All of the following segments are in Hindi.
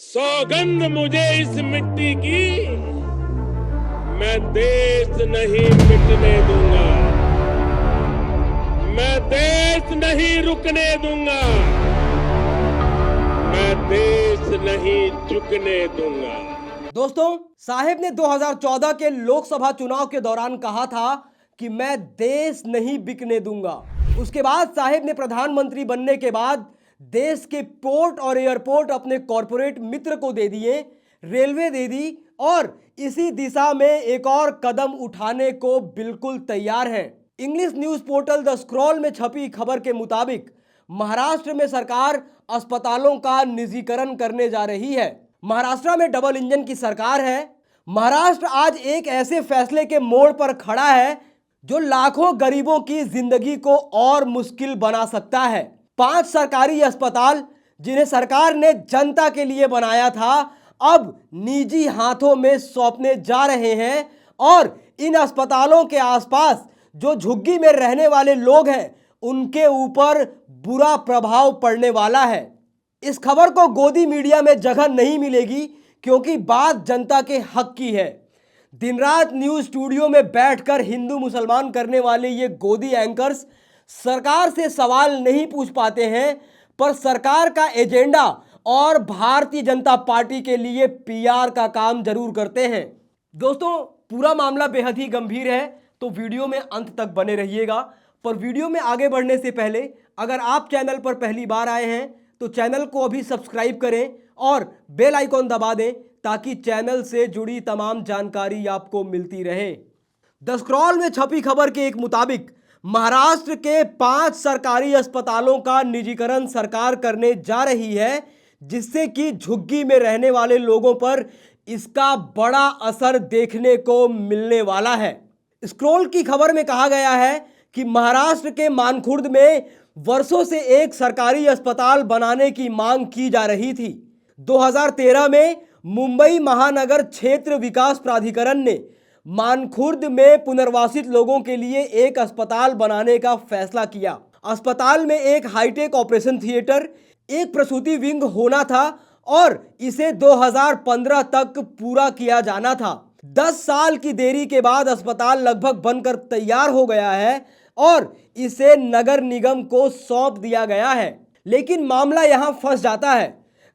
सौगंध मुझे इस मिट्टी की, मैं देश नहीं मिटने दूंगा, मैं देश नहीं रुकने दूंगा, मैं देश नहीं झुकने दूंगा। दोस्तों, साहिब ने 2014 के लोकसभा चुनाव के दौरान कहा था कि मैं देश नहीं बिकने दूंगा। उसके बाद साहिब ने प्रधानमंत्री बनने के बाद देश के पोर्ट और एयरपोर्ट अपने कॉरपोरेट मित्र को दे दिए, रेलवे दे दी और इसी दिशा में एक और कदम उठाने को बिल्कुल तैयार हैं। English news portal the scroll में छपी खबर के मुताबिक महाराष्ट्र में सरकार अस्पतालों का निजीकरण करने जा रही है। महाराष्ट्र में डबल इंजन की सरकार है। महाराष्ट्र आज एक ऐसे फैसले के मोड़ पर खड़ा है जो लाखों गरीबों की जिंदगी को और मुश्किल बना सकता है। 5 सरकारी अस्पताल जिन्हें सरकार ने जनता के लिए बनाया था, अब निजी हाथों में सौंपने जा रहे हैं और इन अस्पतालों के आसपास जो झुग्गी में रहने वाले लोग हैं उनके ऊपर बुरा प्रभाव पड़ने वाला है। इस खबर को गोदी मीडिया में जगह नहीं मिलेगी क्योंकि बात जनता के हक की है। दिन रात न्यूज स्टूडियो में बैठकर हिंदू मुसलमान करने वाले ये गोदी एंकर्स सरकार से सवाल नहीं पूछ पाते हैं, पर सरकार का एजेंडा और भारतीय जनता पार्टी के लिए पीआर का काम जरूर करते हैं। दोस्तों, पूरा मामला बेहद ही गंभीर है, तो वीडियो में अंत तक बने रहिएगा। पर वीडियो में आगे बढ़ने से पहले अगर आप चैनल पर पहली बार आए हैं तो चैनल को अभी सब्सक्राइब करें और बेल आइकॉन दबा दें ताकि चैनल से जुड़ी तमाम जानकारी आपको मिलती रहे। द स्क्रॉल में छपी खबर के एक मुताबिक महाराष्ट्र के 5 सरकारी अस्पतालों का निजीकरण सरकार करने जा रही है, जिससे कि झुग्गी में रहने वाले लोगों पर इसका बड़ा असर देखने को मिलने वाला है। स्क्रॉल की खबर में कहा गया है कि महाराष्ट्र के मानखुर्द में वर्षों से एक सरकारी अस्पताल बनाने की मांग की जा रही थी। 2013 में मुंबई महानगर क्षेत्र विकास प्राधिकरण ने मानखुर्द में पुनर्वासित लोगों के लिए एक अस्पताल बनाने का फैसला किया। अस्पताल में एक हाईटेक ऑपरेशन थिएटर, एक प्रसूति विंग होना था और इसे 2015 तक पूरा किया जाना था। 10 साल की देरी के बाद अस्पताल लगभग बनकर तैयार हो गया है और इसे नगर निगम को सौंप दिया गया है। लेकिन मामला यहां फंस जाता है।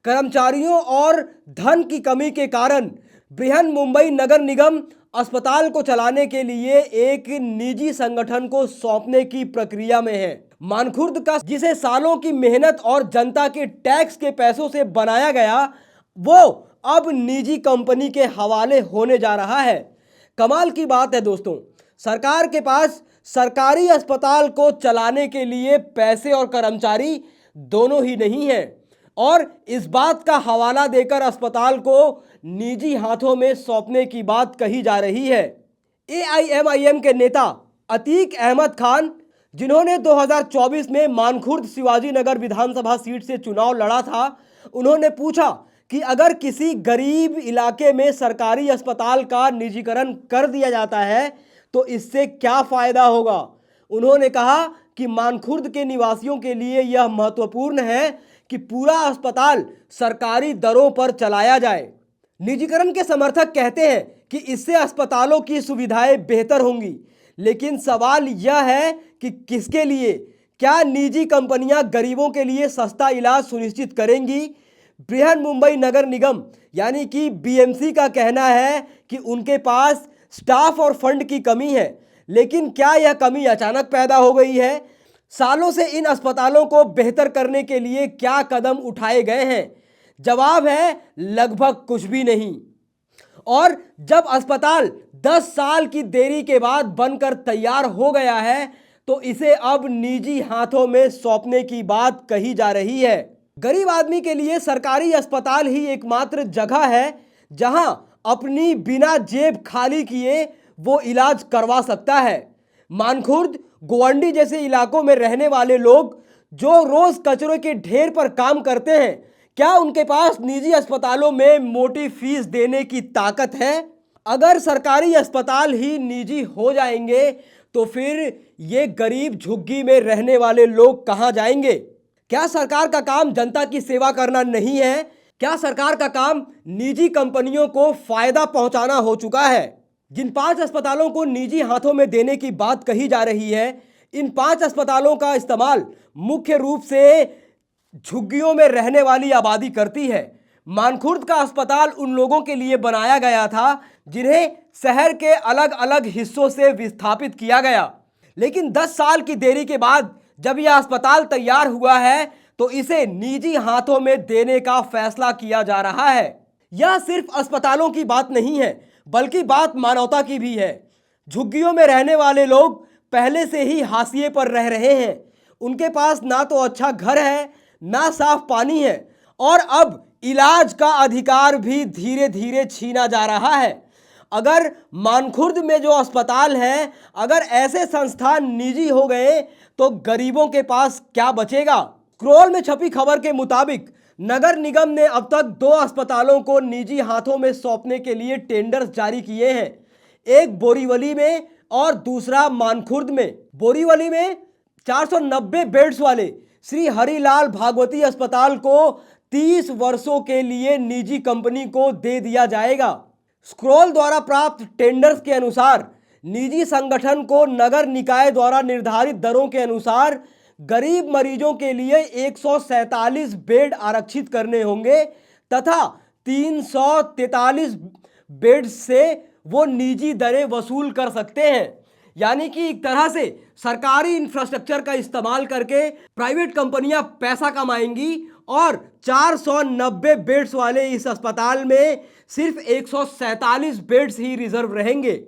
कर्मचारियों और धन की कमी के कारण बृहन मुंबई नगर निगम अस्पताल को चलाने के लिए एक निजी संगठन को सौंपने की प्रक्रिया में है। मानखुर्द का जिसे सालों की मेहनत और जनता के टैक्स के पैसों से बनाया गया, वो अब निजी कंपनी के हवाले होने जा रहा है। कमाल की बात है दोस्तों, सरकार के पास सरकारी अस्पताल को चलाने के लिए पैसे और कर्मचारी दोनों ही नहीं है और इस बात का हवाला देकर अस्पताल को निजी हाथों में सौंपने की बात कही जा रही है। एआईएमआईएम के नेता अतीक अहमद खान, जिन्होंने 2024 में मानखुर्द शिवाजी नगर विधानसभा सीट से चुनाव लड़ा था, उन्होंने पूछा कि अगर किसी गरीब इलाके में सरकारी अस्पताल का निजीकरण कर दिया जाता है तो इससे क्या फायदा होगा। उन्होंने कहा कि मानखुर्द के निवासियों के लिए यह महत्वपूर्ण है कि पूरा अस्पताल सरकारी दरों पर चलाया जाए। निजीकरण के समर्थक कहते हैं कि इससे अस्पतालों की सुविधाएं बेहतर होंगी, लेकिन सवाल यह है कि किसके लिए? क्या निजी कंपनियां गरीबों के लिए सस्ता इलाज सुनिश्चित करेंगी? बृहन मुंबई नगर निगम यानी कि बीएमसी का कहना है कि उनके पास स्टाफ और फंड की कमी है, लेकिन क्या यह कमी अचानक पैदा हो गई है? सालों से इन अस्पतालों को बेहतर करने के लिए क्या कदम उठाए गए हैं? जवाब है लगभग कुछ भी नहीं। और जब अस्पताल 10 साल की देरी के बाद बनकर तैयार हो गया है तो इसे अब निजी हाथों में सौंपने की बात कही जा रही है। गरीब आदमी के लिए सरकारी अस्पताल ही एकमात्र जगह है जहां अपनी बिना जेब खाली किए वो इलाज करवा सकता है। मानखुर्द, गोवंडी जैसे इलाकों में रहने वाले लोग जो रोज कचरे के ढेर पर काम करते हैं, क्या उनके पास निजी अस्पतालों में मोटी फीस देने की ताकत है? अगर सरकारी अस्पताल ही निजी हो जाएंगे तो फिर ये गरीब झुग्गी में रहने वाले लोग कहां जाएंगे? क्या सरकार का काम जनता की सेवा करना नहीं है? क्या सरकार का काम निजी कंपनियों को फायदा पहुंचाना हो चुका है? जिन 5 अस्पतालों को निजी हाथों में देने की बात कही जा रही है, इन 5 अस्पतालों का इस्तेमाल मुख्य रूप से झुग्गियों में रहने वाली आबादी करती है। मानखुर्द का अस्पताल उन लोगों के लिए बनाया गया था जिन्हें शहर के अलग अलग हिस्सों से विस्थापित किया गया। लेकिन 10 साल की देरी के बाद जब यह अस्पताल तैयार हुआ है तो इसे निजी हाथों में देने का फैसला किया जा रहा है। यह सिर्फ अस्पतालों की बात नहीं है, बल्कि बात मानवता की भी है। झुग्गियों में रहने वाले लोग पहले से ही हाशिए पर रह रहे हैं। उनके पास ना तो अच्छा घर है, ना साफ पानी है, और अब इलाज का अधिकार भी धीरे धीरे छीना जा रहा है। अगर मानखुर्द में जो अस्पताल है, अगर ऐसे संस्थान निजी हो गए तो गरीबों के पास क्या बचेगा? स्क्रॉल में छपी खबर के मुताबिक नगर निगम ने अब तक 2 अस्पतालों को निजी हाथों में सौंपने के लिए टेंडर्स जारी किए हैं। एक बोरीवली में और दूसरा मानखुर्द में। बोरीवली में 490 बेड्स वाले श्री हरिलाल भागवती अस्पताल को 30 वर्षों के लिए निजी कंपनी को दे दिया जाएगा। स्क्रॉल द्वारा प्राप्त टेंडर्स के अनुसार निजी संगठन को नगर निकाय द्वारा निर्धारित दरों के अनुसार गरीब मरीजों के लिए 147 बेड आरक्षित करने होंगे तथा 343 बेड से वो निजी दरें वसूल कर सकते हैं। यानी कि एक तरह से सरकारी इंफ्रास्ट्रक्चर का इस्तेमाल करके प्राइवेट कंपनियां पैसा कमाएंगी और 490 बेड्स वाले इस अस्पताल में सिर्फ 147 बेड्स ही रिजर्व रहेंगे।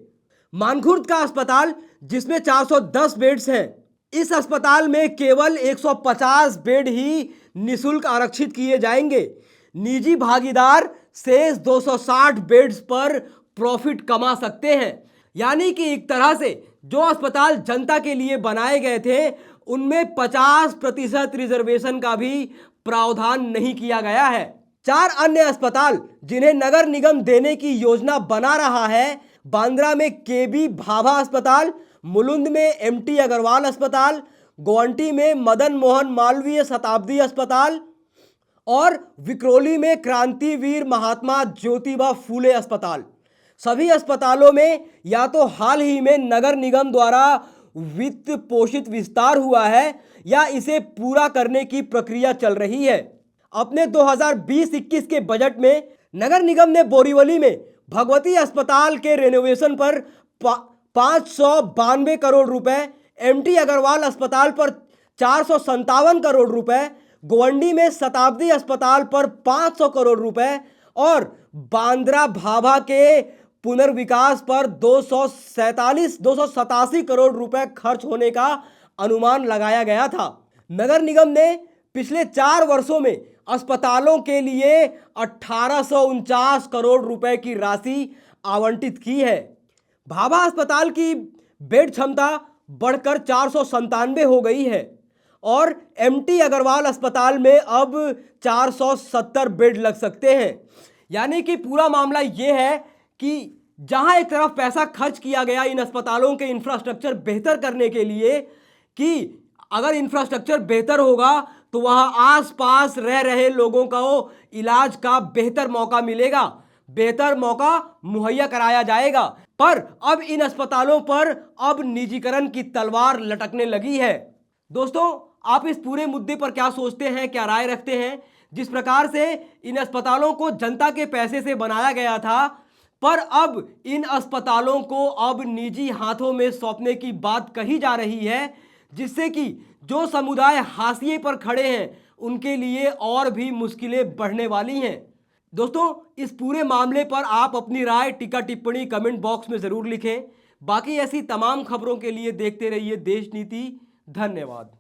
मानखुर्द का अस्पताल जिसमें 410 बेड्स हैं, इस अस्पताल में केवल 150 बेड ही निःशुल्क आरक्षित किए जाएंगे। निजी भागीदार शेष 260 बेड्स पर प्रॉफिट कमा सकते हैं। यानी कि एक तरह से जो अस्पताल जनता के लिए बनाए गए थे उनमें 50% रिजर्वेशन का भी प्रावधान नहीं किया गया है। 4 अन्य अस्पताल जिन्हें नगर निगम देने की योजना बना रहा है, बांद्रा में केबी भाभा अस्पताल, मुलुंद में एमटी अग्रवाल अस्पताल, गोवंटी में मदन मोहन मालवीय शताब्दी अस्पताल और विक्रोली में क्रांतिवीर महात्मा ज्योतिबा फूले अस्पताल। सभी अस्पतालों में या तो हाल ही में नगर निगम द्वारा वित्त पोषित विस्तार हुआ है या इसे पूरा करने की प्रक्रिया चल रही है। अपने 2020-21 के बजट में नगर निगम ने बोरीवली में भगवती अस्पताल के रेनोवेशन पर 592 करोड़ रुपए, एमटी अग्रवाल अस्पताल पर 457 करोड़ रुपए, गोवंडी में शताब्दी अस्पताल पर 500 करोड़ रुपए और बांद्रा भाभा के पुनर्विकास पर 287 करोड़ रुपए खर्च होने का अनुमान लगाया गया था। नगर निगम ने पिछले 4 वर्षों में अस्पतालों के लिए 1849 करोड़ रुपए की राशि आवंटित की है। भाभा अस्पताल की बेड क्षमता बढ़कर 497 हो गई है और एमटी अग्रवाल अस्पताल में अब 470 बेड लग सकते हैं। यानी कि पूरा मामला ये है कि जहां एक तरफ पैसा खर्च किया गया इन अस्पतालों के इंफ्रास्ट्रक्चर बेहतर करने के लिए कि अगर इंफ्रास्ट्रक्चर बेहतर होगा तो वहां आसपास रह रहे लोगों को इलाज का बेहतर मौका मिलेगा, बेहतर मौका मुहैया कराया जाएगा। पर अब इन अस्पतालों पर अब निजीकरण की तलवार लटकने लगी है। दोस्तों, आप इस पूरे मुद्दे पर क्या सोचते हैं, क्या राय रखते हैं? जिस प्रकार से इन अस्पतालों को जनता के पैसे से बनाया गया था, पर अब इन अस्पतालों को अब निजी हाथों में सौंपने की बात कही जा रही है, जिससे कि जो समुदाय हाशिए पर खड़े हैं उनके लिए और भी मुश्किलें बढ़ने वाली हैं। दोस्तों, इस पूरे मामले पर आप अपनी राय टीका टिप्पणी कमेंट बॉक्स में ज़रूर लिखें। बाकी ऐसी तमाम खबरों के लिए देखते रहिए देश नीति। धन्यवाद।